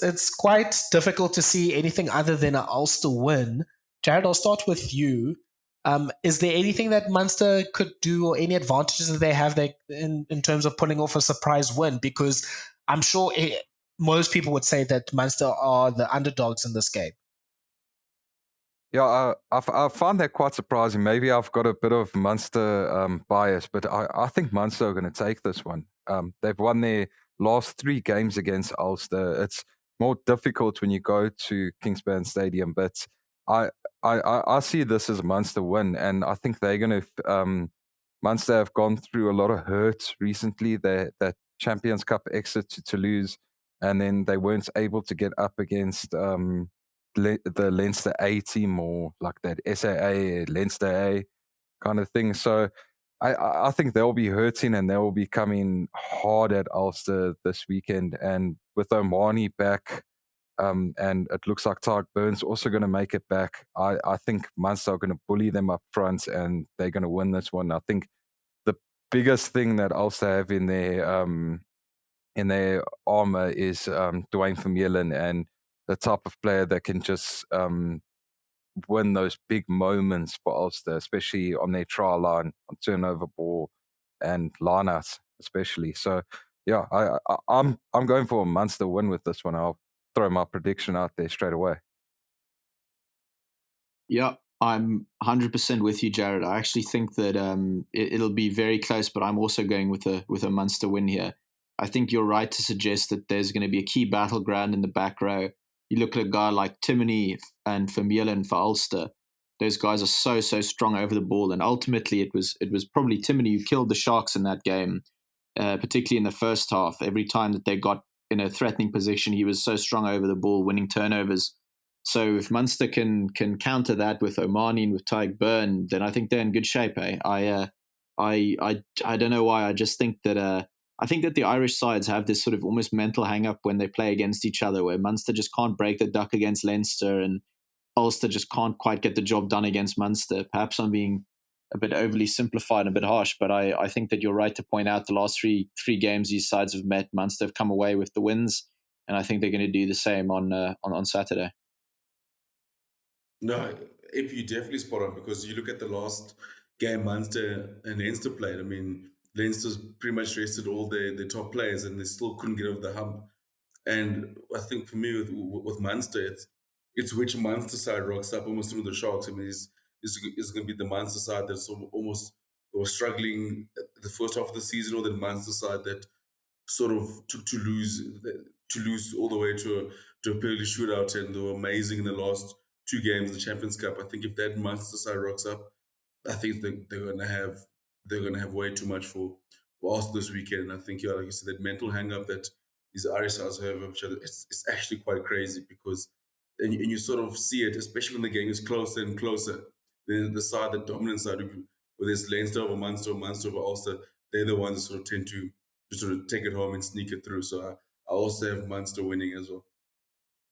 it's quite difficult to see anything other than an Ulster win. Jared, I'll start with you. Is there anything that Munster could do, or any advantages that they have in terms of pulling off a surprise win? Because I'm sure most people would say that Munster are the underdogs in this game. Yeah, I find that quite surprising. Maybe I've got a bit of Munster bias, but I think Munster are going to take this one. They've won their last 3 games against Ulster. It's more difficult when you go to Kingspan Stadium, but I I see this as a Munster win, and I think they're going to. Munster have gone through a lot of hurt recently. That Champions Cup exit to Toulouse, and then they weren't able to get up against. The Leinster A team, or like that SAA, Leinster A kind of thing. So I think they'll be hurting and they'll be coming hard at Ulster this weekend. And with Omani back, and it looks like Tarek Burns also going to make it back, I think Munster are going to bully them up front and they're going to win this one. I think the biggest thing that Ulster have in their armour is Dwayne Vermeulen, and the type of player that can just win those big moments for Ulster, especially on their trial line, on turnover ball and lineouts, especially. So, yeah, I'm going for a Munster win with this one. I'll throw my prediction out there straight away. Yeah, I'm 100% with you, Jared. I actually think that it'll be very close, but I'm also going with a Munster win here. I think you're right to suggest that there's going to be a key battleground in the back row. You look at a guy like Timoney and Vermeulen for Ulster. Those guys are so strong over the ball, and ultimately it was probably Timoney who killed the Sharks in that game, particularly in the first half. Every time that they got in a threatening position, he was so strong over the ball, winning turnovers. So if Munster can counter that with Omani and with Tyke Byrne, then I think they're in good shape. I don't know why. I just think that. I think that the Irish sides have this sort of almost mental hang-up when they play against each other, where Munster just can't break the duck against Leinster and Ulster just can't quite get the job done against Munster. Perhaps I'm being a bit overly simplified and a bit harsh, but I think that you're right to point out the last three games these sides have met, Munster have come away with the wins, and I think they're going to do the same on Saturday. No, if you definitely spot on, because you look at the last game Munster and Leinster played. I mean, Leinster's pretty much rested all their top players, and they still couldn't get over the hump. And I think for me with Munster, it's which Munster side rocks up almost through the Sharks. I mean, it's going to be the Munster side that's almost was struggling at the first half of the season, or the Munster side that sort of took to lose all the way to a penalty shootout, and they were amazing in the last 2 games of the Champions Cup. I think if that Munster side rocks up, I think they're gonna have way too much for us this weekend. And I think, yeah, like you said, that mental hang up that these Irish sides have of each other, it's actually quite crazy, because and you sort of see it, especially when the game is closer and closer. Then the side, the dominant side, whether it's Leinster over Munster or Munster over Ulster, they're the ones that sort of tend to sort of take it home and sneak it through. So I also have Munster winning as well.